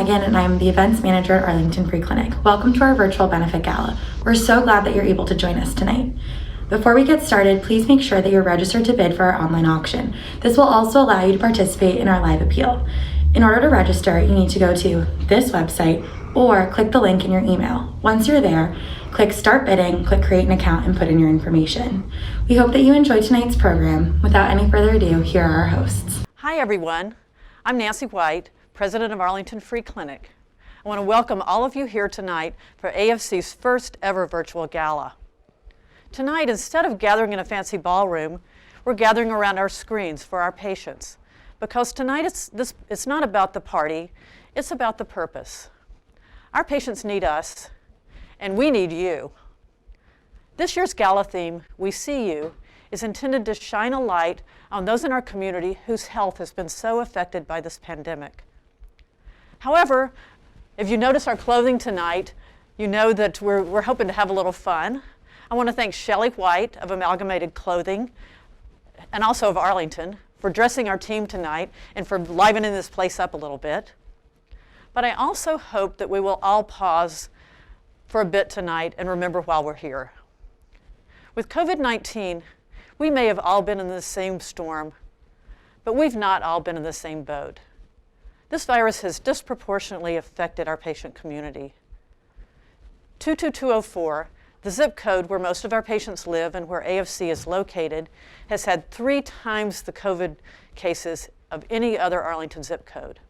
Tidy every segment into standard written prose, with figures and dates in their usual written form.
Megan, and I'm the events manager at Arlington Free Clinic. Welcome to our virtual benefit gala. We're so glad that you're able to join us tonight. Before we get started, please make sure that you're registered to bid for our online auction. This will also allow you to participate in our live appeal. In order to register, you need to go to this website or click the link in your email. Once you're there, click Start Bidding, click Create an Account, and put in your information. We hope that you enjoyed tonight's program. Without any further ado, here are our hosts. Hi everyone, I'm Nancy White, President of Arlington Free Clinic. I want to welcome all of you here tonight for AFC's first ever virtual gala. Tonight, instead of gathering in a fancy ballroom, we're gathering around our screens for our patients. Because tonight it's not about the party, it's about the purpose. Our patients need us, and we need you. This year's gala theme, We See You, is intended to shine a light on those in our community whose health has been so affected by this pandemic. However, if you notice our clothing tonight, you know that we're hoping to have a little fun. I want to thank Shelley White of Amalgamated Clothing and also of Arlington for dressing our team tonight and for livening this place up a little bit. But I also hope that we will all pause for a bit tonight and remember while we're here. With COVID-19, we may have all been in the same storm, but we've not all been in the same boat. This virus has disproportionately affected our patient community. 22204, the zip code where most of our patients live and where AFC is located, has had 3 times the COVID cases of any other Arlington zip code.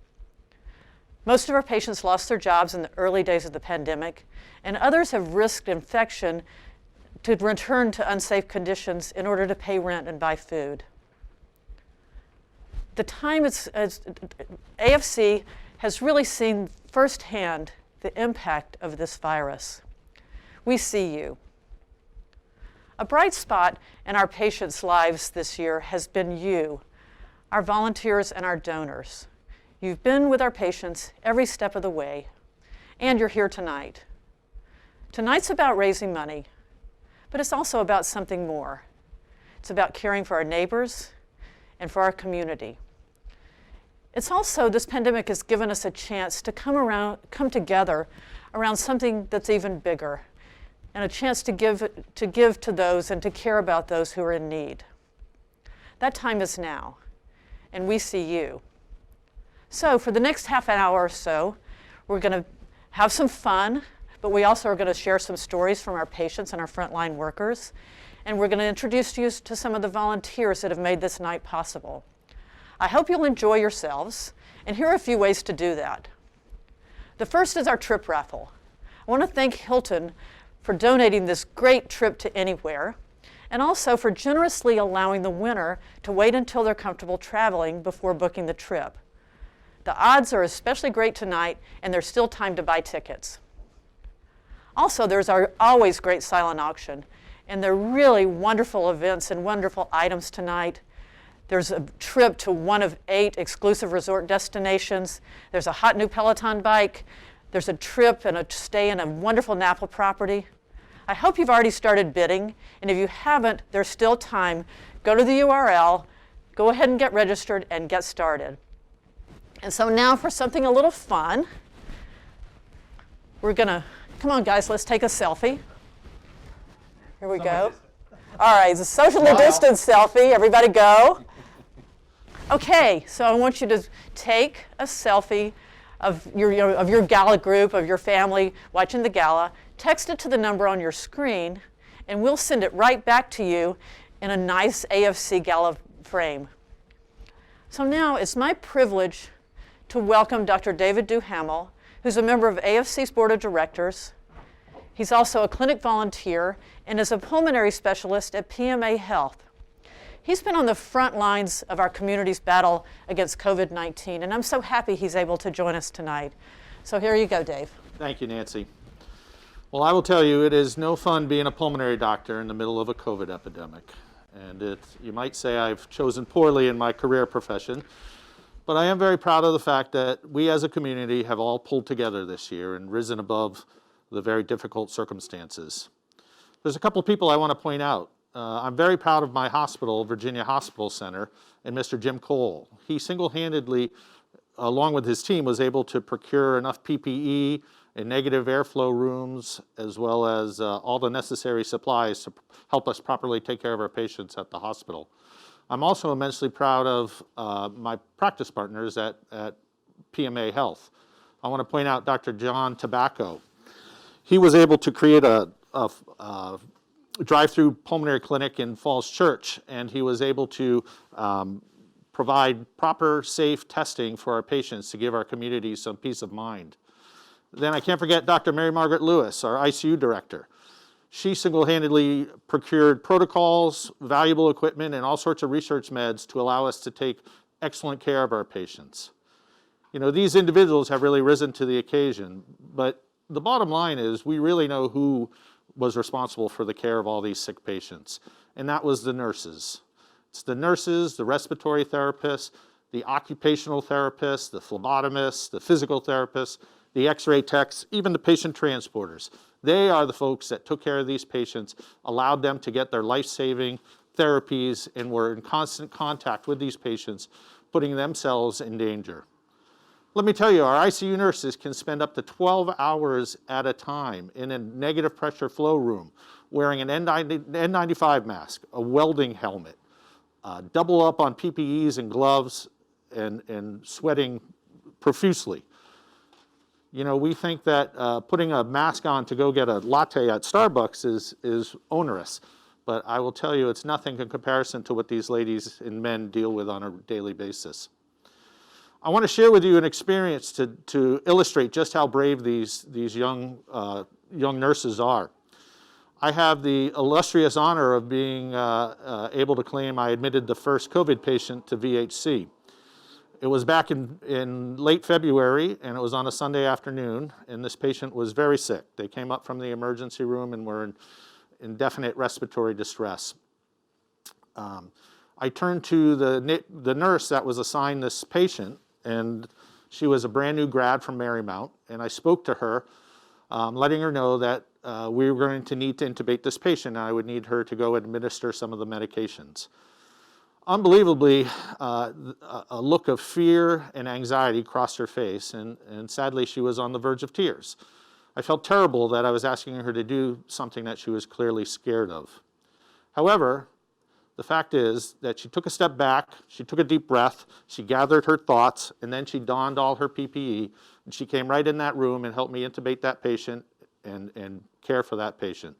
Most of our patients lost their jobs in the early days of the pandemic, and others have risked infection to return to unsafe conditions in order to pay rent and buy food. The time AFC has really seen firsthand the impact of this virus. We see you. A bright spot in our patients' lives this year has been you, our volunteers and our donors. You've been with our patients every step of the way, and you're here tonight. Tonight's about raising money, but it's also about something more. It's about caring for our neighbors and for our community. It's also, this pandemic has given us a chance to come together around something that's even bigger, and a chance to give to those and to care about those who are in need. That time is now, and we see you. So for the next half an hour or so, we're going to have some fun, but we also are going to share some stories from our patients and our frontline workers, and we're going to introduce you to some of the volunteers that have made this night possible. I hope you'll enjoy yourselves, and here are a few ways to do that. The first is our trip raffle. I want to thank Hilton for donating this great trip to Anywhere, and also for generously allowing the winner to wait until they're comfortable traveling before booking the trip. The odds are especially great tonight, and there's still time to buy tickets. Also, there's our always great silent auction, and they're really wonderful events and wonderful items tonight. There's a trip to one of 8 exclusive resort destinations. There's a hot new Peloton bike. There's a trip and a stay in a wonderful Napa property. I hope you've already started bidding, and if you haven't, there's still time. Go to the URL, go ahead and get registered and get started. And so now for something a little fun, come on guys, let's take a selfie. Here we go. All right, it's a socially distanced selfie. Everybody go. Okay, so I want you to take a selfie of your gala group, of your family watching the gala. Text it to the number on your screen, and we'll send it right back to you in a nice AFC gala frame. So now it's my privilege to welcome Dr. David Duhamel, who's a member of AFC's Board of Directors. He's also a clinic volunteer and is a pulmonary specialist at PMA Health. He's been on the front lines of our community's battle against COVID-19, and I'm so happy he's able to join us tonight. So here you go, Dave. Thank you, Nancy. Well, I will tell you, it is no fun being a pulmonary doctor in the middle of a COVID epidemic. And you might say I've chosen poorly in my career profession, but I am very proud of the fact that we as a community have all pulled together this year and risen above the very difficult circumstances. There's a couple of people I want to point out. I'm very proud of my hospital, Virginia Hospital Center, and Mr. Jim Cole. He single-handedly along with his team, was able to procure enough PPE and negative airflow rooms, as well as all the necessary supplies to help us properly take care of our patients at the hospital. I'm also immensely proud of my practice partners at PMA Health. I want to point out Dr. John Tobacco. He was able to create a drive-through pulmonary clinic in Falls Church, and he was able to provide proper, safe testing for our patients to give our community some peace of mind. Then I can't forget Dr. Mary Margaret Lewis, our ICU director. She single-handedly procured protocols, valuable equipment, and all sorts of research meds to allow us to take excellent care of our patients. You know, these individuals have really risen to the occasion, but the bottom line is we really know who was responsible for the care of all these sick patients, and that was the nurses. It's the nurses, the respiratory therapists, the occupational therapists, the phlebotomists, the physical therapists, the x-ray techs, even the patient transporters. They are the folks that took care of these patients, allowed them to get their life-saving therapies, and were in constant contact with these patients, putting themselves in danger. Let me tell you, our ICU nurses can spend up to 12 hours at a time in a negative pressure flow room, wearing an N95 mask, a welding helmet, double up on PPEs and gloves, and sweating profusely. You know, we think that putting a mask on to go get a latte at Starbucks is onerous, but I will tell you it's nothing in comparison to what these ladies and men deal with on a daily basis. I want to share with you an experience to illustrate just how brave these young nurses are. I have the illustrious honor of being able to claim I admitted the first COVID patient to VHC. It was back in late February, and it was on a Sunday afternoon, and this patient was very sick. They came up from the emergency room and were in indefinite respiratory distress. I turned to the nurse that was assigned this patient, and she was a brand new grad from Marymount, and I spoke to her, letting her know that we were going to need to intubate this patient, and I would need her to go administer some of the medications. Unbelievably, a look of fear and anxiety crossed her face, and sadly she was on the verge of tears. I felt terrible that I was asking her to do something that she was clearly scared of. However, the fact is that she took a step back, she took a deep breath, she gathered her thoughts, and then she donned all her PPE, and she came right in that room and helped me intubate that patient and care for that patient.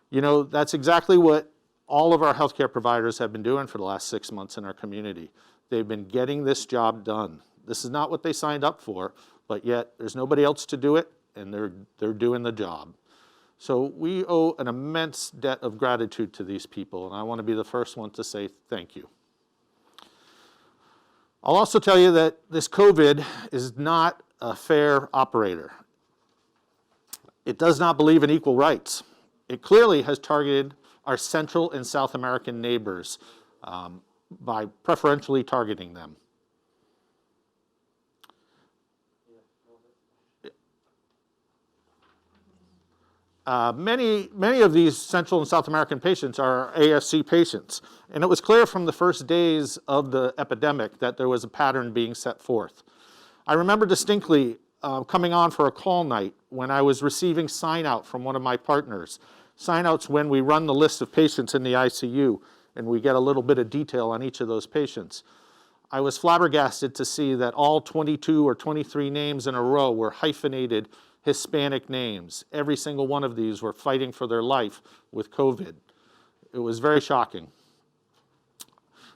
You know, that's exactly what all of our healthcare providers have been doing for the last 6 months in our community. They've been getting this job done. This is not what they signed up for, but yet there's nobody else to do it, and they're doing the job. So we owe an immense debt of gratitude to these people, and I want to be the first one to say thank you. I'll also tell you that this COVID is not a fair operator. It does not believe in equal rights. It clearly has targeted our Central and South American neighbors by preferentially targeting them. Many of these Central and South American patients are AFC patients, and it was clear from the first days of the epidemic that there was a pattern being set forth. I remember distinctly coming on for a call night when I was receiving sign-out from one of my partners. Sign-outs when we run the list of patients in the ICU, and we get a little bit of detail on each of those patients. I was flabbergasted to see that all 22 or 23 names in a row were hyphenated Hispanic names. Every single one of these were fighting for their life with COVID. It was very shocking.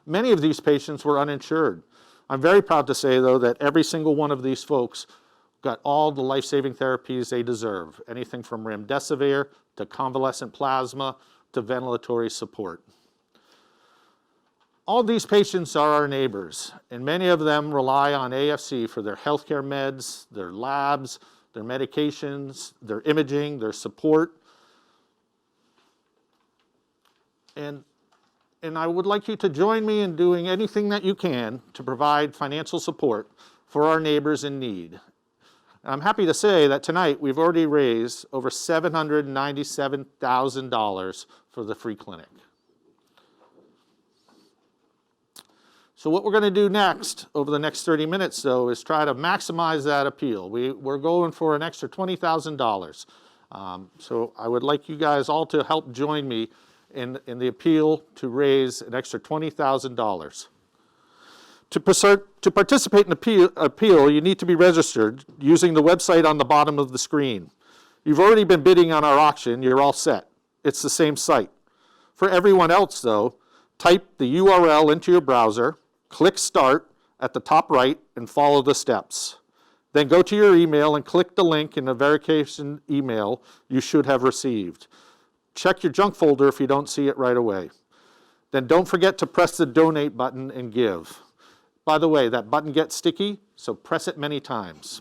Many of these patients were uninsured. I'm very proud to say, though, that every single one of these folks got all the life-saving therapies they deserve, anything from remdesivir to convalescent plasma to ventilatory support. All these patients are our neighbors, and many of them rely on AFC for their healthcare meds, their labs, their medications, their imaging, their support. And I would like you to join me in doing anything that you can to provide financial support for our neighbors in need. And I'm happy to say that tonight we've already raised over $797,000 for the free clinic. So what we're going to do next, over the next 30 minutes, though, is try to maximize that appeal. We're going for an extra $20,000. So I would like you guys all to help join me in the appeal to raise an extra $20,000. To participate in the appeal, you need to be registered using the website on the bottom of the screen. You've already been bidding on our auction. You're all set. It's the same site. For everyone else, though, type the URL into your browser, click Start at the top right, and follow the steps. Then go to your email and click the link in the verification email you should have received. Check your junk folder if you don't see it right away. Then don't forget to press the Donate button and give. By the way, that button gets sticky, so press it many times.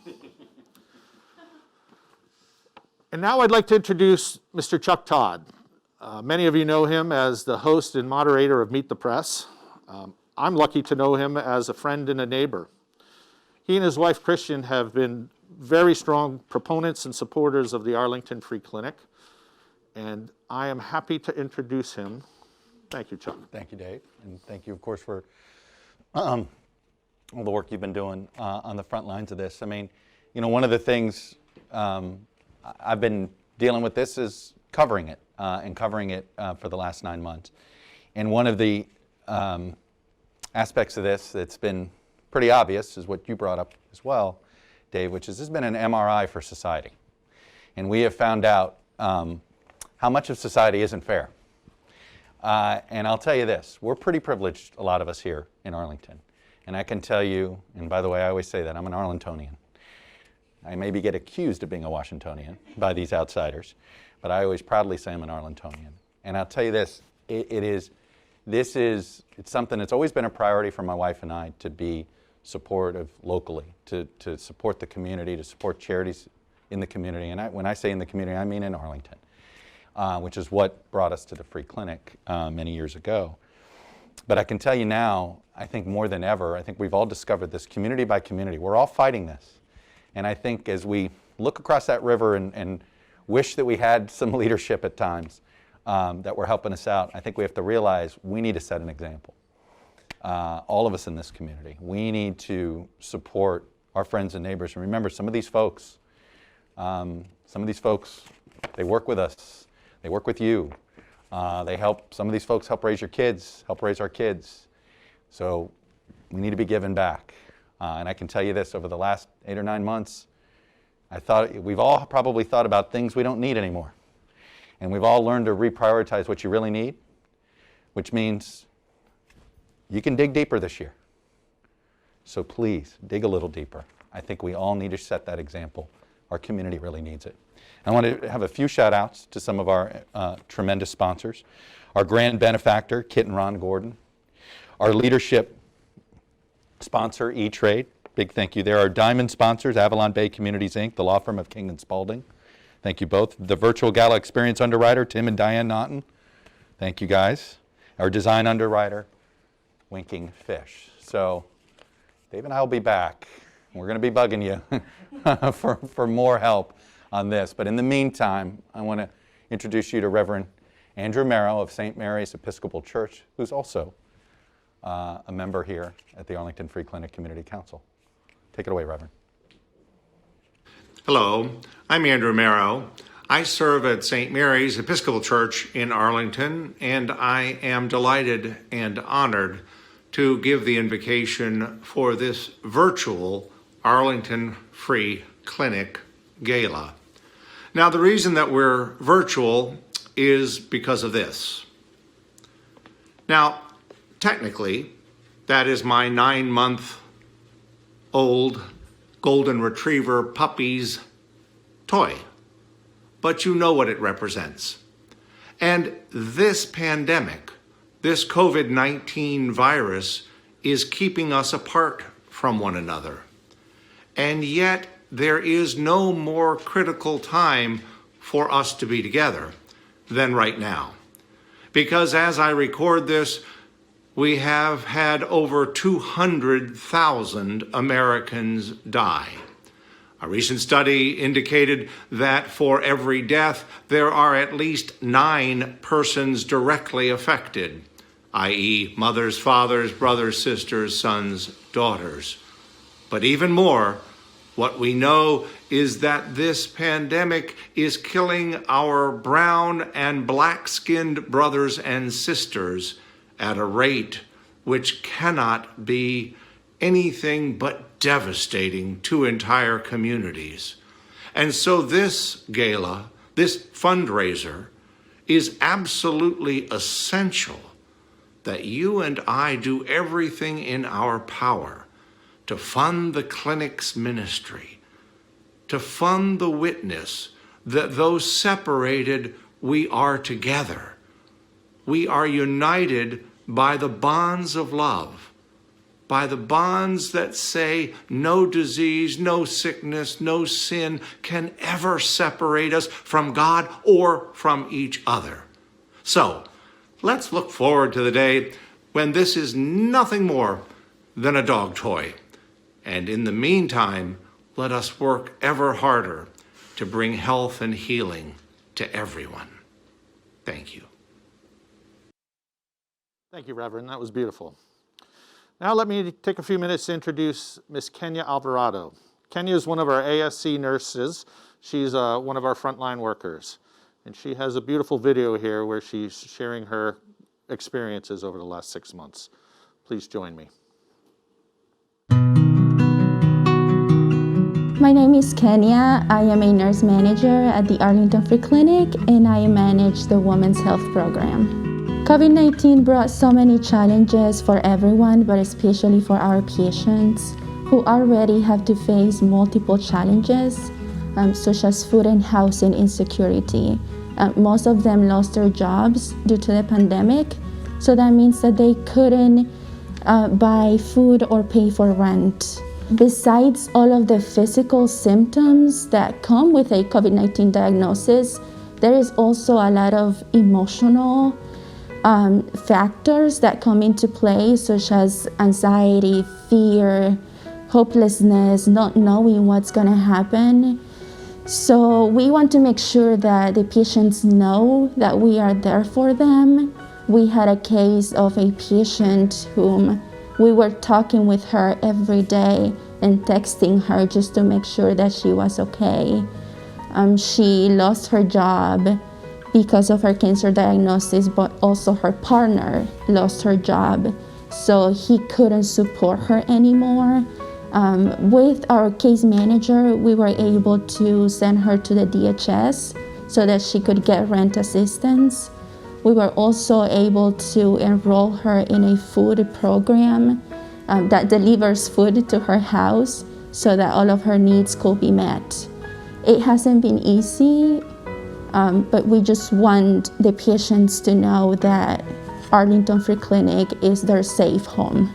And now I'd like to introduce Mr. Chuck Todd. Many of you know him as the host and moderator of Meet the Press. I'm lucky to know him as a friend and a neighbor. He and his wife, Christian, have been very strong proponents and supporters of the Arlington Free Clinic, and I am happy to introduce him. Thank you, Chuck. Thank you, Dave, and thank you, of course, for all the work you've been doing on the front lines of this. I mean, you know, one of the things I've been dealing with this is covering it, for the last 9 months. And one of the aspects of this that's been pretty obvious is what you brought up as well, Dave, which is this has been an MRI for society. And we have found out how much of society isn't fair. And I'll tell you this, we're pretty privileged, a lot of us here in Arlington. And I can tell you, and by the way, I always say that, I'm an Arlingtonian. I maybe get accused of being a Washingtonian by these outsiders, but I always proudly say I'm an Arlingtonian. And I'll tell you this, it's something that's always been a priority for my wife and I to be supportive locally, to support the community, to support charities in the community. And when I say in the community, I mean in Arlington, which is what brought us to the free clinic many years ago. But I can tell you now, I think more than ever, I think we've all discovered this community by community. We're all fighting this. And I think as we look across that river and wish that we had some leadership at times that were helping us out, I think we have to realize we need to set an example. All of us in this community. We need to support our friends and neighbors. And remember, some of these folks, they work with us. They work with you. Some of these folks help raise your kids, help raise our kids. So we need to be giving back. And I can tell you this, over the last 8 or 9 months, we've all probably thought about things we don't need anymore. And we've all learned to reprioritize what you really need, which means you can dig deeper this year. So please, dig a little deeper. I think we all need to set that example. Our community really needs it. I want to have a few shout outs to some of our tremendous sponsors. Our grand benefactor, Kit and Ron Gordon. Our leadership sponsor, E-Trade. Big thank you there. Our diamond sponsors, Avalon Bay Communities, Inc., the law firm of King and Spalding. Thank you both. The virtual gala experience underwriter, Tim and Diane Naughton. Thank you guys. Our design underwriter, Winking Fish. So Dave and I will be back. We're going to be bugging you for more help on this. But in the meantime, I want to introduce you to Reverend Andrew Merrow of St. Mary's Episcopal Church, who's also a member here at the Arlington Free Clinic Community Council. Take it away, Reverend. Hello, I'm Andrew Merrow. I serve at St. Mary's Episcopal Church in Arlington, and I am delighted and honored to give the invocation for this virtual Arlington Free Clinic Gala. Now, the reason that we're virtual is because of this. Now, technically, that is my 9-month-old golden retriever puppy's toy, but you know what it represents. And this pandemic, this COVID-19 virus, is keeping us apart from one another. And yet, there is no more critical time for us to be together than right now. Because as I record this, we have had over 200,000 Americans die. A recent study indicated that for every death, there are at least 9 persons directly affected. i.e., mothers, fathers, brothers, sisters, sons, daughters. But even more, what we know is that this pandemic is killing our brown and black-skinned brothers and sisters at a rate which cannot be anything but devastating to entire communities. And so this gala, this fundraiser, is absolutely essential that you and I do everything in our power to fund the clinic's ministry, to fund the witness that though separated, we are together. We are united by the bonds of love, by the bonds that say no disease, no sickness, no sin can ever separate us from God or from each other. So, let's look forward to the day when this is nothing more than a dog toy. And in the meantime, let us work ever harder to bring health and healing to everyone. Thank you. Thank you, Reverend. That was beautiful. Now let me take a few minutes to introduce Miss Kenya Alvarado. Kenya is one of our AFC nurses. She's one of our frontline workers. And she has a beautiful video here where she's sharing her experiences over the last 6 months. Please join me. My name is Kenya. I am a nurse manager at the Arlington Free Clinic, and I manage the Women's Health Program. COVID-19 brought so many challenges for everyone, but especially for our patients who already have to face multiple challenges, such as food and housing insecurity. Most of them lost their jobs due to the pandemic, so that means that they couldn't buy food or pay for rent. Besides all of the physical symptoms that come with a COVID-19 diagnosis, there is also a lot of emotional factors that come into play, such as anxiety, fear, hopelessness, not knowing what's going to happen. So we want to make sure that the patients know that we are there for them. We had a case of a patient whom we were talking with her every day and texting her just to make sure that she was okay. She lost her job because of her cancer diagnosis, but also her partner lost her job, so he couldn't support her anymore. With our case manager, we were able to send her to the DHS so that she could get rent assistance. We were also able to enroll her in a food program that delivers food to her house so that all of her needs could be met. It hasn't been easy, but we just want the patients to know that Arlington Free Clinic is their safe home.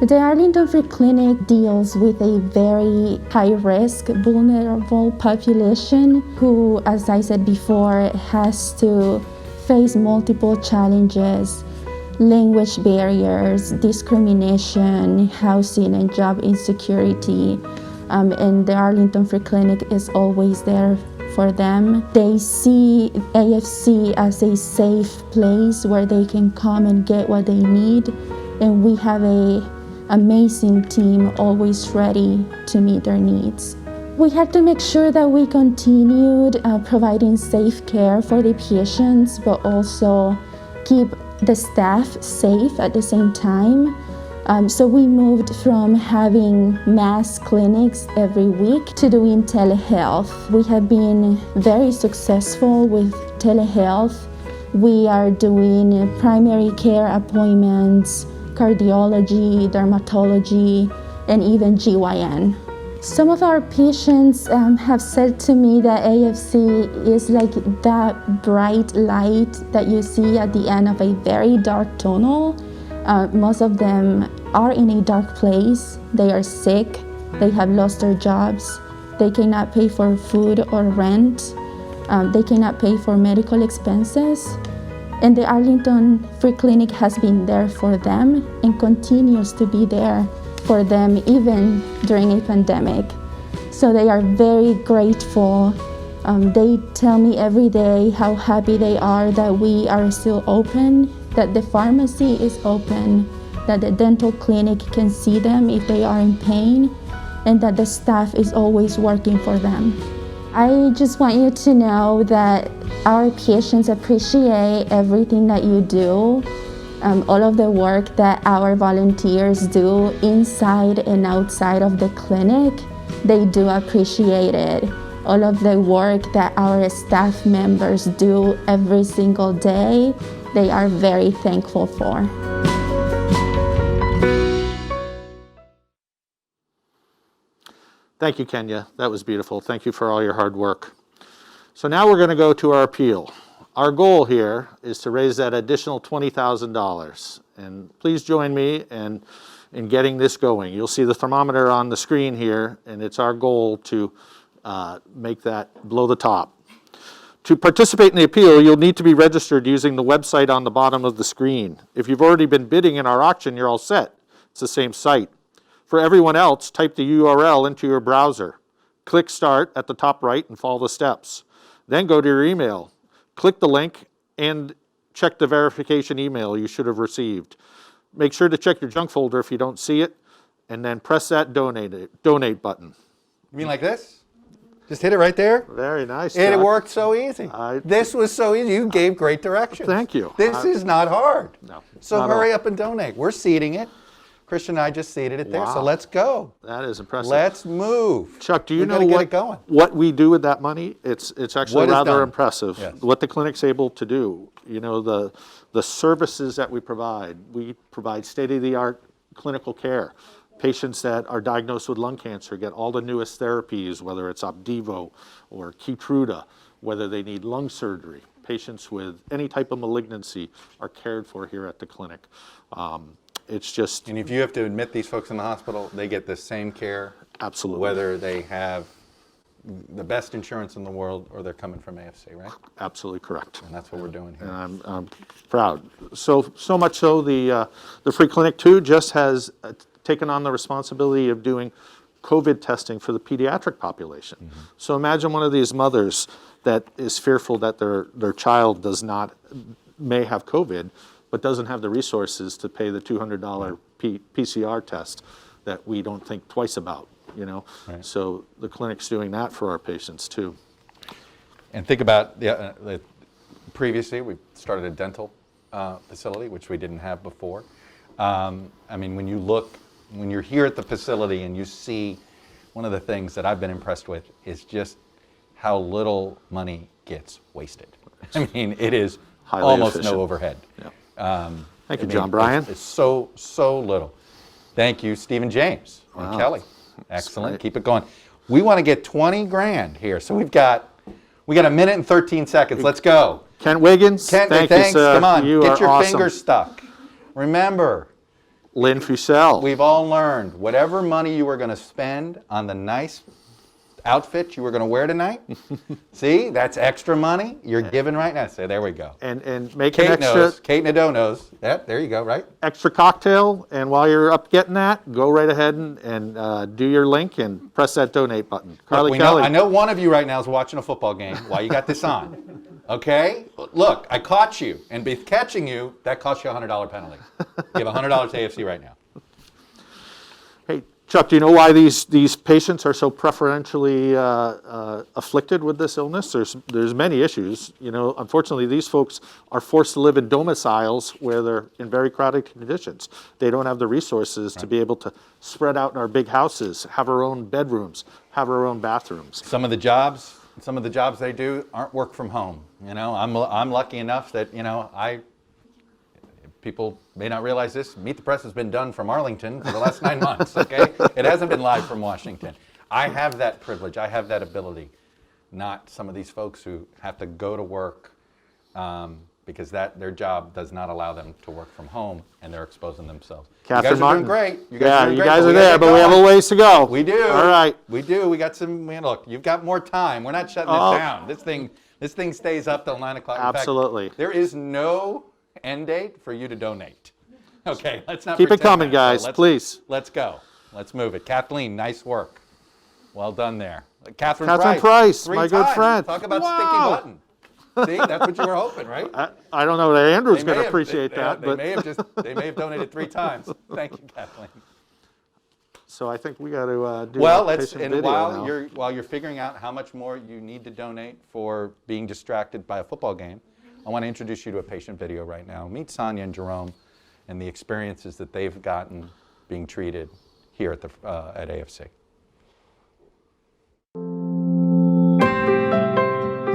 The Arlington Free Clinic deals with a very high-risk, vulnerable population who, as I said before, has to face multiple challenges, language barriers, discrimination, housing and job insecurity, and the Arlington Free Clinic is always there for them. They see AFC as a safe place where they can come and get what they need, and we have an amazing team always ready to meet their needs. We had to make sure that we continued providing safe care for the patients, but also keep the staff safe at the same time. So we moved from having mass clinics every week to doing telehealth. We have been very successful with telehealth. We are doing primary care appointments, cardiology, dermatology, and even GYN. Some of our patients have said to me that AFC is like that bright light that you see at the end of a very dark tunnel. Most of them are in a dark place. They are sick. They have lost their jobs. They cannot pay for food or rent. They cannot pay for medical expenses. And the Arlington Free Clinic has been there for them and continues to be there for them even during a pandemic. So they are very grateful. They tell me every day how happy they are that we are still open that the pharmacy is open, that the dental clinic can see them if they are in pain, and that the staff is always working for them. I just want you to know that our patients appreciate everything that you do, all of the work that our volunteers do inside and outside of the clinic. They do appreciate it. All of the work that our staff members do every single day, they are very thankful for. Thank you, Kenya. That was beautiful. Thank you for all your hard work. So now we're going to go to our appeal. Our goal here is to raise that additional $20,000. And please join me in getting this going. You'll see the thermometer on the screen here, and it's our goal to make that blow the top. To participate in the appeal, you'll need to be registered using the website on the bottom of the screen. If you've already been bidding in our auction, you're all set. It's the same site. For everyone else, type the URL into your browser. Click Start at the top right and follow the steps. Then go to your email. Click the link and check the verification email you should have received. Make sure to check your junk folder if you don't see it, and then press that donate button. You mean like this? Just hit it right there? Very nice. And it Todd. worked so easy. This was so easy. You gave great directions. Thank you. This is not hard. No. So not hurry all. up and donate. We're seeding it. Christian and I just seeded it there, so Wow. let's go. That is impressive. Let's move. Chuck, do you We know gotta get it going. what we do with that money? It's actually What is rather done? impressive. Yes. What the clinic's able to do. You know, the services that we provide state-of-the-art clinical care. Patients that are diagnosed with lung cancer get all the newest therapies, whether it's Opdivo or Keytruda, whether they need lung surgery. Patients with any type of malignancy are cared for here at the clinic. It's just And if you have to admit these folks in the hospital, they get the same care, absolutely. whether they have the best insurance in the world or they're coming from AFC, right? Absolutely correct. And that's what we're doing here. And I'm proud. So much so, the Free Clinic too just has taken on the responsibility of doing COVID testing for the pediatric population. Mm-hmm. So imagine one of these mothers that is fearful that their child may have COVID, but doesn't have the resources to pay the $200 PCR test that we don't think twice about, you know? Right. So the clinic's doing that for our patients too. And think about previously, we started a dental facility, which we didn't have before. I mean, when you're here at the facility and you see, one of the things that I've been impressed with is just how little money gets wasted. I mean, it is Highly almost efficient. no overhead. Yeah. Thank you, John Bryan. It's so little. Thank you, Stephen James and Wow. Kelly. Excellent. great. Keep it going. We want to get 20 grand here, so we got a minute and 13 seconds. Let's go. Kent Wiggins, Kent, thanks, thanks. Come on, you get are your awesome. fingers stuck. Remember, Lynn Fusel. we've all learned whatever money you were going to spend on the nice outfit you were going to wear tonight. See, that's extra money you're giving right now. So there we go. and make Kate an extra knows. Kate Nadeau knows. Yep, there you go, right? extra cocktail, and while you're up getting that, go right ahead and do your link and press that donate button. Carly Look, Kelly. I know one of you right now is watching a football game while you got this on. Okay? Look, I caught you, and by catching you, that costs you a $100 penalty. You have $100 to AFC right now. Hey, Chuck, do you know why these patients are so preferentially afflicted with this illness? There's many issues. You know, unfortunately, these folks are forced to live in domiciles where they're in very crowded conditions. They don't have the resources to be able to spread out in our big houses, have our own bedrooms, have our own bathrooms. Some of the jobs they do aren't work from home. You know, I'm lucky enough that, you know, people may not realize this. Meet the Press has been done from Arlington for the last 9 months, okay? It hasn't been live from Washington. I have that privilege. I have that ability. Not some of these folks who have to go to work because their job does not allow them to work from home, and they're exposing themselves. Catherine you guys Martin. are doing great. You doing great, guys but are we gotta there, get but we have a going. ways to go. We do. All right. We do. We got some. Man, look, you've got more time. We're not shutting this down. This thing stays up till 9 o'clock. In fact, Absolutely. there is no end date for you to donate. Okay, let's not Keep it pretend coming, that. guys, please. Let's go. Let's move it. Kathleen, nice work. Well done there. Catherine Price, three my good times. friend. Talk about Wow. sticky button. See, that's what you were hoping, right? I don't know that Andrew's They going may to have- appreciate that, they but may have donated 3 times. Thank you, Kathleen. so I think we got to do Well, a let's, patient and video while now. you're figuring out how much more you need to donate for being distracted by a football game, I want to introduce you to a patient video right now. Meet Sonia and Jerome and the experiences that they've gotten being treated here at AFC.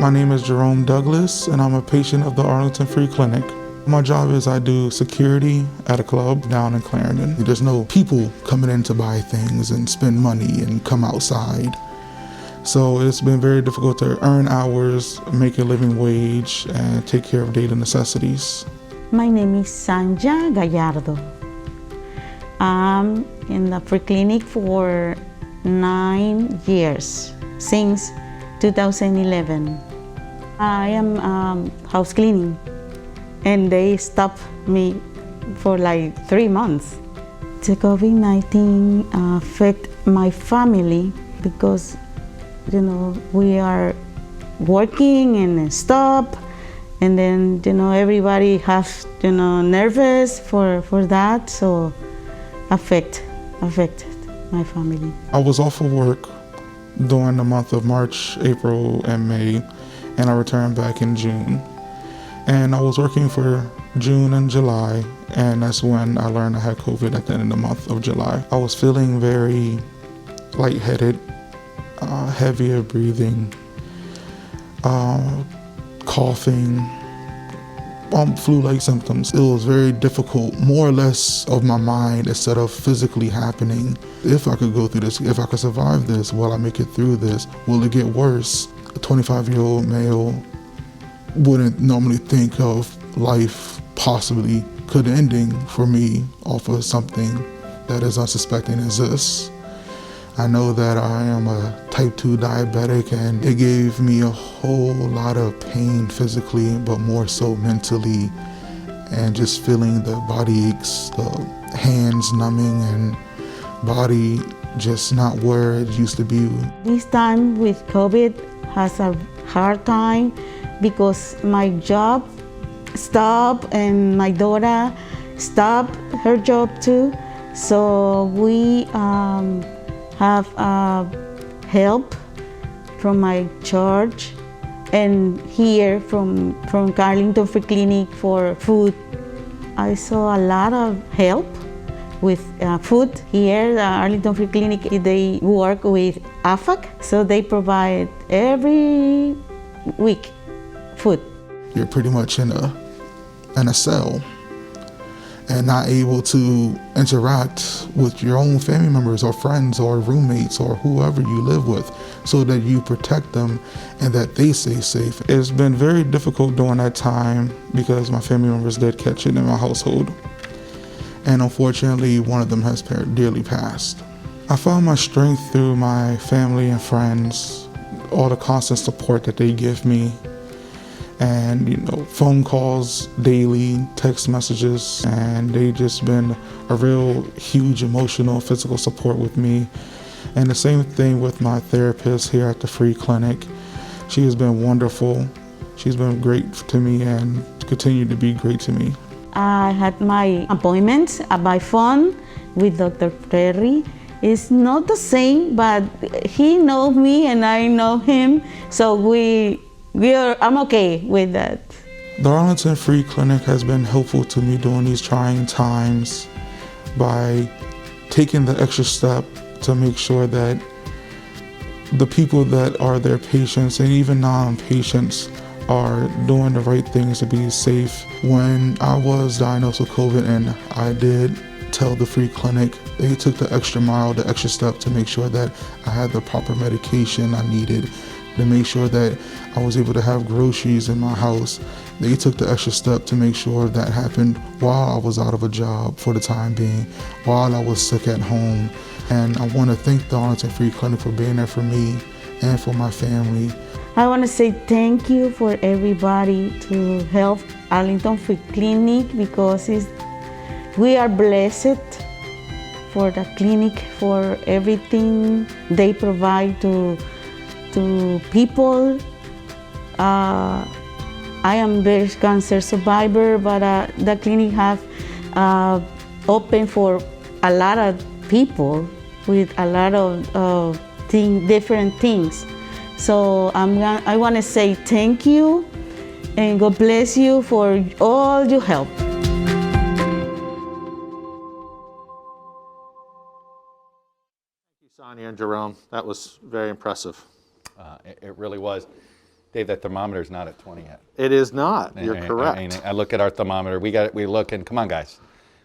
My name is Jerome Douglas, and I'm a patient of the Arlington Free Clinic. My job is I do security at a club down in Clarendon. There's no people coming in to buy things and spend money and come outside. So it's been very difficult to earn hours, make a living wage, and take care of daily necessities. My name is Sanja Gallardo. I'm in the free clinic for 9 years, since 2011. I am house cleaning, and they stopped me for like 3 months. The COVID-19 affect my family because, you know, we are working and stop, and then, you know, everybody has, you know, nervous for that, so affected my family. I was off of work during the month of March, April, and May, and I returned back in June. And I was working for June and July, and that's when I learned I had COVID at the end of the month of July. I was feeling very lightheaded, heavier breathing, coughing, flu-like symptoms. It was very difficult, more or less of my mind instead of physically happening. If I could go through this, if I could survive this, will I make it through this? Will it get worse? A 25-year-old male wouldn't normally think of life possibly could ending for me off of something that is unsuspecting as this. I know that I am a type 2 diabetic, and it gave me a whole lot of pain physically, but more so mentally, and just feeling the body aches, the hands numbing, and body just not where it used to be. This time with COVID has a hard time because my job stopped and my daughter stopped her job too. So we have help from my church and here from Arlington Free Clinic for food. I saw a lot of help with food here. The Arlington Free Clinic, they work with AFAC, so they provide every week food. You're pretty much in a cell and not able to interact with your own family members or friends or roommates or whoever you live with, so that you protect them and that they stay safe. It's been very difficult during that time because my family members did catch it in my household. And unfortunately, one of them has dearly passed. I found my strength through my family and friends, all the constant support that they give me, and, you know, phone calls daily, text messages, and they just been a real huge emotional, physical support with me. And the same thing with my therapist here at the Free Clinic. She has been wonderful. She's been great to me and continued to be great to me. I had my appointments by phone with Dr. Terry. It's not the same, but he knows me and I know him, so I'm okay with that. The Arlington Free Clinic has been helpful to me during these trying times by taking the extra step to make sure that the people that are their patients and even non-patients are doing the right things to be safe. When I was diagnosed with COVID, and I did tell the Free Clinic, they took the extra mile, the extra step to make sure that I had the proper medication I needed, to make sure that I was able to have groceries in my house. They took the extra step to make sure that happened while I was out of a job for the time being, while I was sick at home. And I want to thank the Arlington Free Clinic for being there for me and for my family. I want to say thank you for everybody to help Arlington Free Clinic, because we are blessed for the clinic, for everything they provide to people. I am breast cancer survivor, but the clinic have open for a lot of people with a lot of different things. So I want to say thank you and God bless you for all your help. Sonia and Jerome, that was very impressive. It really was. Dave, that thermometer's not at 20 yet. It is not. You're correct. I look at our thermometer. We look and come on, guys,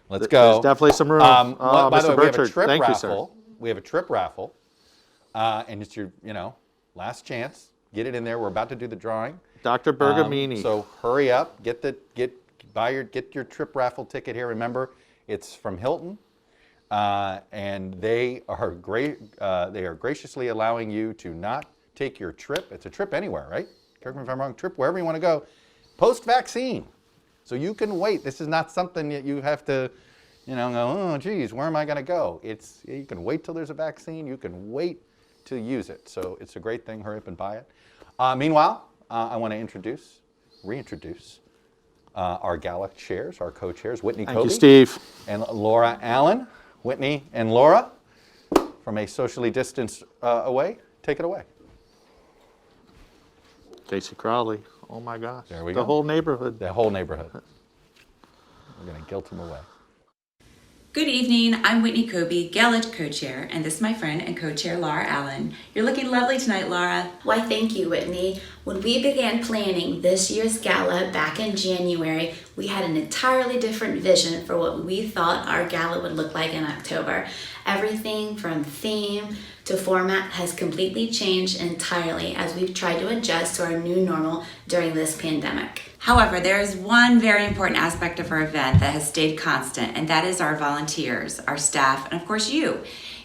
let's go. There's definitely some room. By the way, Mr. Burchard, thank you, sir. We have a trip raffle, and it's your last chance. Get it in there. We're about to do the drawing. Dr. Bergamini. So hurry up. Get your trip raffle ticket here. Remember, it's from Hilton. And they are great. They are graciously allowing you to not take your trip. It's a trip anywhere, right? Correct me if I'm wrong. Trip wherever you want to go, post-vaccine. So you can wait. This is not something that you have to, go, oh, geez, where am I going to go? You can wait till there's a vaccine. You can wait to use it. So it's a great thing. Hurry up and buy it. Meanwhile, I want to reintroduce our Gala chairs, our co-chairs, Whitney Thank you, Kobe Steve. and Laura Allen. Whitney and Laura, from a socially distanced away, take it away. Casey Crowley. Oh my gosh. There we go. The whole neighborhood. The whole neighborhood. We're going to guilt them away. Good evening, I'm Whitney Kobe, Gala co-chair, and this is my friend and co-chair Laura Allen. You're looking lovely tonight, Laura. Why, thank you, Whitney. When we began planning this year's gala back in January, we had an entirely different vision for what we thought our gala would look like in October. Everything from theme to format has completely changed entirely as we've tried to adjust to our new normal during this pandemic. However, there is one very important aspect of our event that has stayed constant, and that is our volunteers, our staff, and of course you.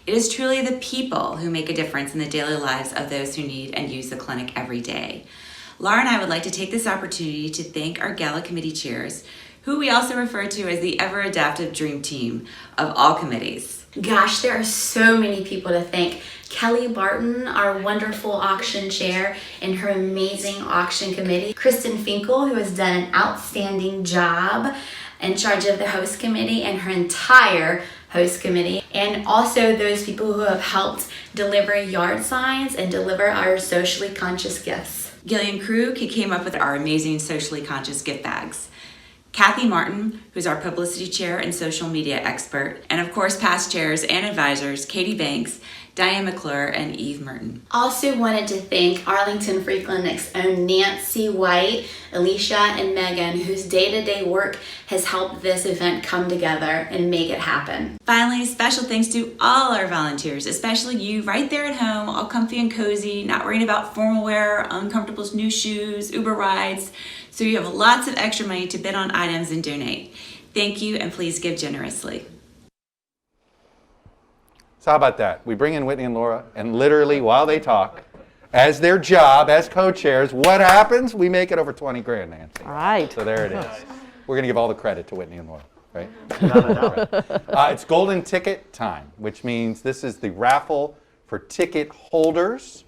It is truly the people who make a difference in the daily lives of those who need and use the clinic every day. Laura and I would like to take this opportunity to thank our Gala committee chairs, who we also refer to as the ever-adaptive dream team of all committees. Gosh, there are so many people to thank. Kelly Barton, our wonderful auction chair, and her amazing auction committee. Kristen Finkel, who has done an outstanding job in charge of the host committee and her entire host committee. And also those people who have helped deliver yard signs and deliver our socially conscious gifts. Gillian Krug, who came up with our amazing socially conscious gift bags. Kathy Martin, who's our publicity chair and social media expert, and of course past chairs and advisors, Katie Banks, Diane McClure, and Eve Merton. Also wanted to thank Arlington Free Clinic's own Nancy White, Alicia, and Megan, whose day-to-day work has helped this event come together and make it happen. Finally, special thanks to all our volunteers, especially you right there at home, all comfy and cozy, not worrying about formal wear, uncomfortable new shoes, Uber rides, so you have lots of extra money to bid on items and donate. Thank you, and please give generously. So how about that? We bring in Whitney and Laura, and literally while they talk, as their job, as co-chairs, what happens? We make it over 20 grand, Nancy. All right. So there it is. We're going to give all the credit to Whitney and Laura, right? It's golden ticket time, which means this is the raffle for ticket holders.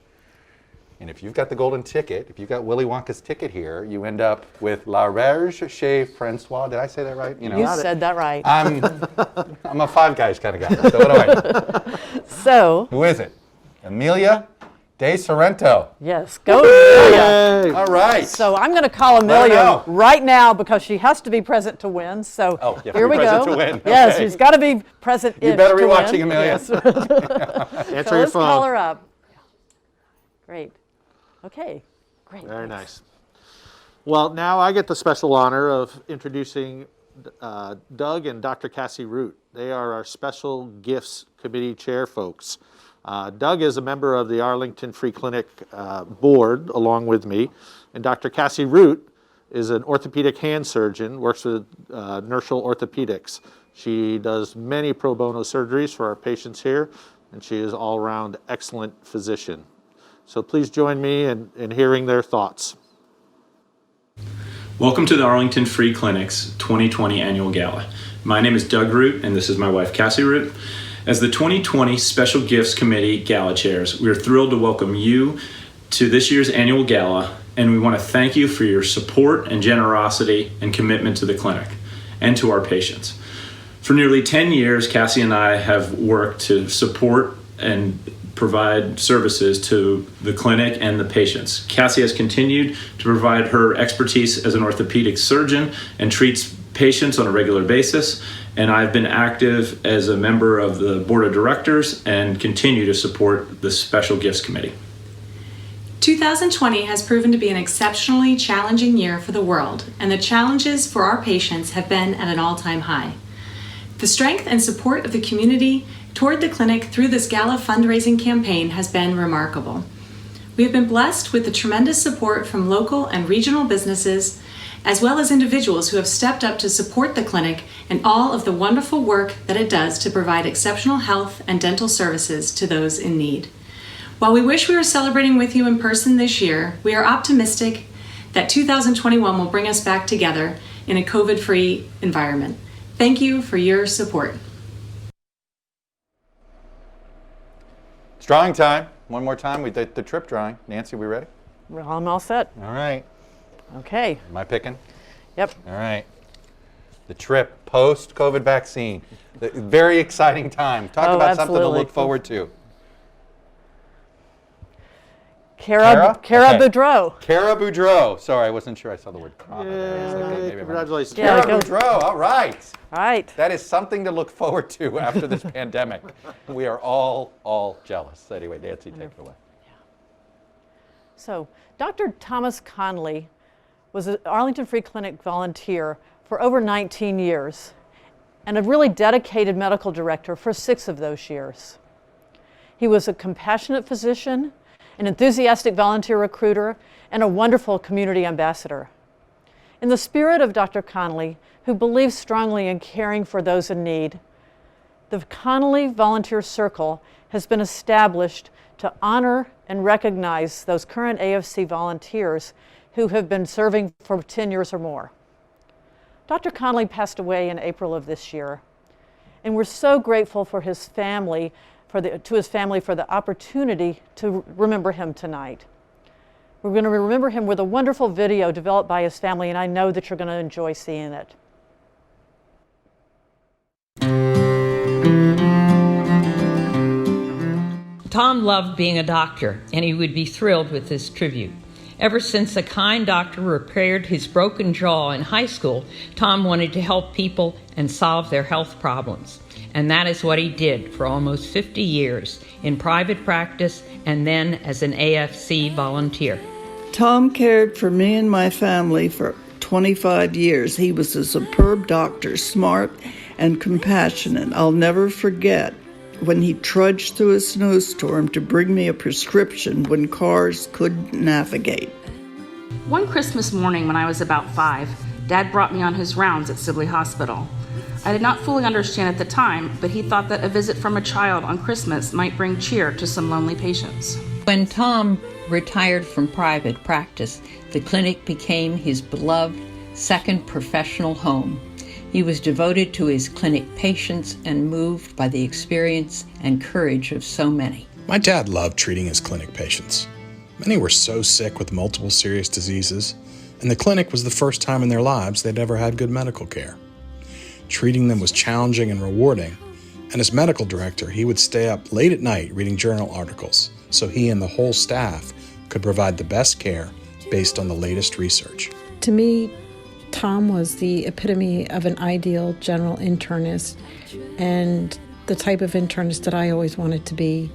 And if you've got the golden ticket, if you've got Willy Wonka's ticket here, you end up with La Rage Chez Francois. Did I say that right? You said that right. I'm a Five Guys kind of guy. So what do I do? So. Who is it? Amelia De Sorrento. Yes, go Amelia. All right. So I'm going to call Amelia right now because she has to be present to win. So here we go. To win. Yes, Okay. She's got to be present. You better be watching, Amelia. Yes. Answer your let's phone. call her up. Great. Okay, great. Very nice. Well, now I get the special honor of introducing Doug and Dr. Cassie Root. They are our special gifts committee chair folks. Doug is a member of the Arlington Free Clinic board along with me, and Dr. Cassie Root is an orthopedic hand surgeon, works with Nerschel Orthopedics. She does many pro bono surgeries for our patients here, and she is all-around excellent physician. So please join me in hearing their thoughts. Welcome to the Arlington Free Clinic's 2020 Annual Gala. My name is Doug Root, and this is my wife, Cassie Root. As the 2020 Special Gifts Committee Gala Chairs, we are thrilled to welcome you to this year's Annual Gala and we want to thank you for your support and generosity and commitment to the clinic and to our patients. For nearly 10 years, Cassie and I have worked to support and provide services to the clinic and the patients. Cassie has continued to provide her expertise as an orthopedic surgeon and treats patients on a regular basis, and I've been active as a member of the board of directors and continue to support the Special Gifts Committee. 2020 has proven to be an exceptionally challenging year for the world, and the challenges for our patients have been at an all-time high. The strength and support of the community toward the clinic through this Gala fundraising campaign has been remarkable. We have been blessed with the tremendous support from local and regional businesses, as well as individuals who have stepped up to support the clinic and all of the wonderful work that it does to provide exceptional health and dental services to those in need. While we wish we were celebrating with you in person this year, we are optimistic that 2021 will bring us back together in a COVID-free environment. Thank you for your support. It's drawing time. One more time. We did the trip drawing. Nancy, we ready? I'm all set. All right. Okay. Am I picking? Yep. All right. The trip post-COVID vaccine. Very exciting time. Talk about something to look forward to. Cara Boudreau. Cara Boudreau. Sorry, I wasn't sure I saw the word Cara. Congratulations. Cara Boudreau. All right. All right. That is something to look forward to after this pandemic. We are all jealous. Anyway, Nancy, take it away. So, Dr. Thomas Conley was an Arlington Free Clinic volunteer for over 19 years and a really dedicated medical director for 6 of those years. He was a compassionate physician, an enthusiastic volunteer recruiter, and a wonderful community ambassador. In the spirit of Dr. Conley, who believes strongly in caring for those in need, the Conley Volunteer Circle has been established to honor and recognize those current AFC volunteers who have been serving for 10 years or more. Dr. Conley passed away in April of this year, and we're so grateful for his family, to his family for the opportunity to remember him tonight. We're going to remember him with a wonderful video developed by his family, and I know that you're going to enjoy seeing it. Tom loved being a doctor, and he would be thrilled with this tribute. Ever since a kind doctor repaired his broken jaw in high school, Tom wanted to help people and solve their health problems. And that is what he did for almost 50 years in private practice and then as an AFC volunteer. Tom cared for me and my family for 25 years. He was a superb doctor, smart and compassionate. I'll never forget when he trudged through a snowstorm to bring me a prescription when cars couldn't navigate. One Christmas morning when I was about 5, Dad brought me on his rounds at Sibley Hospital. I did not fully understand at the time, but he thought that a visit from a child on Christmas might bring cheer to some lonely patients. When Tom retired from private practice, the clinic became his beloved second professional home. He was devoted to his clinic patients and moved by the experience and courage of so many. My dad loved treating his clinic patients. Many were so sick with multiple serious diseases, and the clinic was the first time in their lives they'd ever had good medical care. Treating them was challenging and rewarding, and as medical director, he would stay up late at night reading journal articles so he and the whole staff could provide the best care based on the latest research. To me, Tom was the epitome of an ideal general internist and the type of internist that I always wanted to be.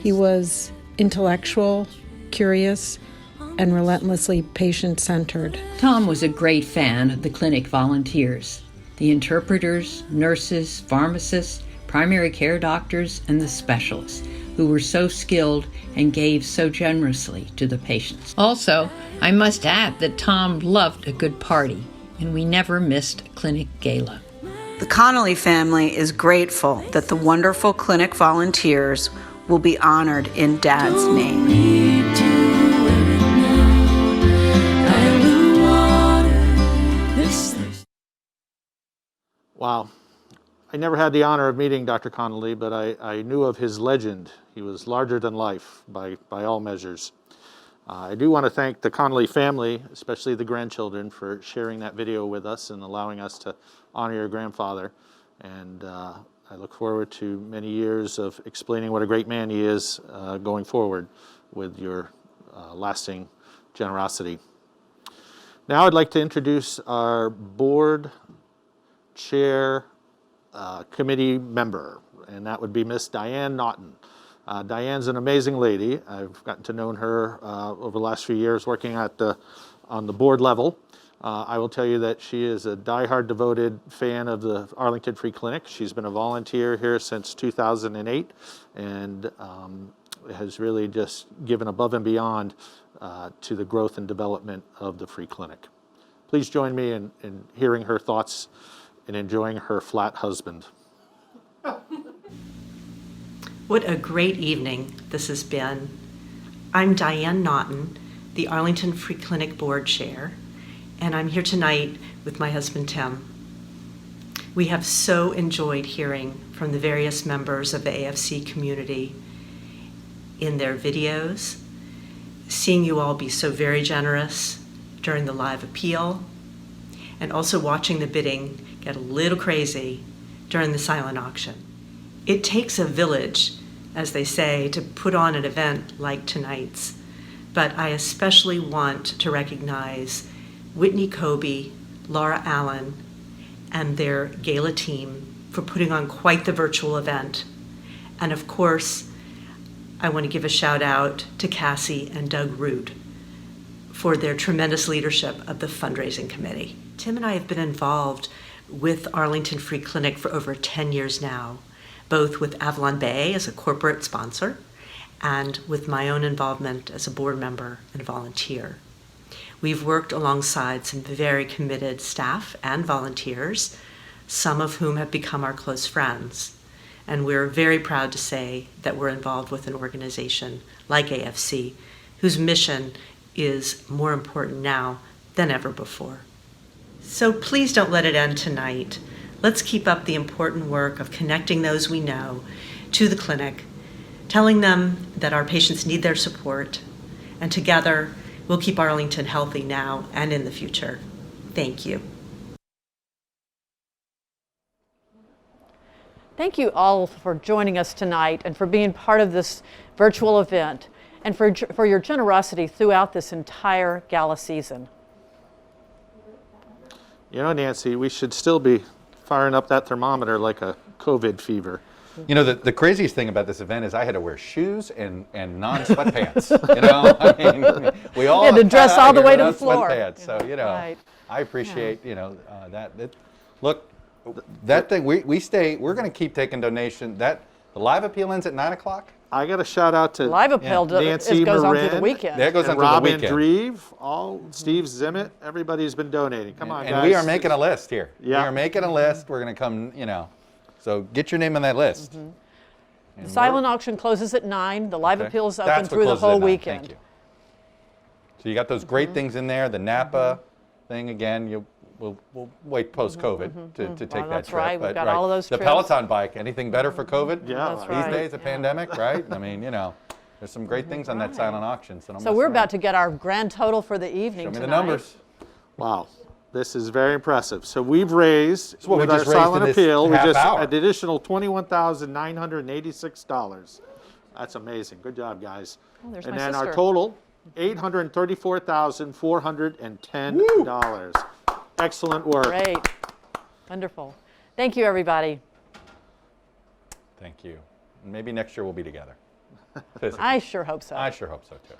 He was intellectual, curious, and relentlessly patient-centered. Tom was a great fan of the clinic volunteers, the interpreters, nurses, pharmacists, primary care doctors, and the specialists who were so skilled and gave so generously to the patients. Also, I must add that Tom loved a good party, and we never missed a clinic gala. The Conley family is grateful that the wonderful clinic volunteers will be honored in Dad's name. Wow. I never had the honor of meeting Dr. Conley, but I knew of his legend. He was larger than life by all measures. I do want to thank the Conley family, especially the grandchildren, for sharing that video with us and allowing us to honor your grandfather. And I look forward to many years of explaining what a great man he is going forward with your lasting generosity. Now I'd like to introduce our board chair committee member, and that would be Miss Diane Naughton. Diane's an amazing lady. I've gotten to know her over the last few years working on the board level. I will tell you that she is a diehard devoted fan of the Arlington Free Clinic. She's been a volunteer here since 2008 and has really just given above and beyond to the growth and development of the Free Clinic. Please join me in hearing her thoughts and enjoying her flat husband. What a great evening this has been. I'm Diane Naughton, the Arlington Free Clinic Board Chair, and I'm here tonight with my husband, Tim. We have so enjoyed hearing from the various members of the AFC community in their videos, seeing you all be so very generous during the live appeal, and also watching the bidding get a little crazy during the silent auction. It takes a village, as they say, to put on an event like tonight's, but I especially want to recognize Whitney Kobe, Laura Allen, and their Gala team for putting on quite the virtual event. And of course, I want to give a shout out to Cassie and Doug Root for their tremendous leadership of the fundraising committee. Tim and I have been involved with Arlington Free Clinic for over 10 years now, both with Avalon Bay as a corporate sponsor and with my own involvement as a board member and volunteer. We've worked alongside some very committed staff and volunteers, some of whom have become our close friends. And we're very proud to say that we're involved with an organization like AFC, whose mission is more important now than ever before. So please don't let it end tonight. Let's keep up the important work of connecting those we know to the clinic, telling them that our patients need their support, and together we'll keep Arlington healthy now and in the future. Thank you. Thank you all for joining us tonight and for being part of this virtual event and for your generosity throughout this entire gala season. You know, Nancy, we should still be firing up that thermometer like a COVID fever. You know, the craziest thing about this event is I had to wear shoes and non-sweatpants. You know, I mean, we all had to dress all the way to the floor. Sweatpants, so, you know, right. I appreciate, you know, that. Look, that thing, we're going to keep taking donations. The live appeal ends at 9 o'clock? I got a shout out to live appeal Nancy goes on Marin, through the weekend. That goes on Rob through the weekend. Andreeve, Steve Zimmett, everybody's been donating. Come on, guys. And we are making a list here. Yeah. We are making a list. We're going to come, you know, so get your name on that list. Mm-hmm. The silent auction closes at 9. The live appeal is open That's through the whole weekend. Thank you. So you got those great things in there. The Napa thing, again, we'll wait post-COVID to take that that's trip. right. We've got all of those The trips. Peloton bike, anything better for COVID? Yeah. That's These right. days, a pandemic, right? I mean, you know, there's some great things on that silent auction. So we're about to get our grand total for the evening Show me tonight. the numbers. Wow. This is very impressive. So we've raised, what we with our just raised silent in this appeal, half hour. an additional $21,986. That's amazing. Good job, guys. Oh, there's And my then sister. our total, $834,410. Excellent work. Great. Wonderful. Thank you, everybody. Thank you. Maybe next year we'll be together. I sure hope so. I sure hope so, too.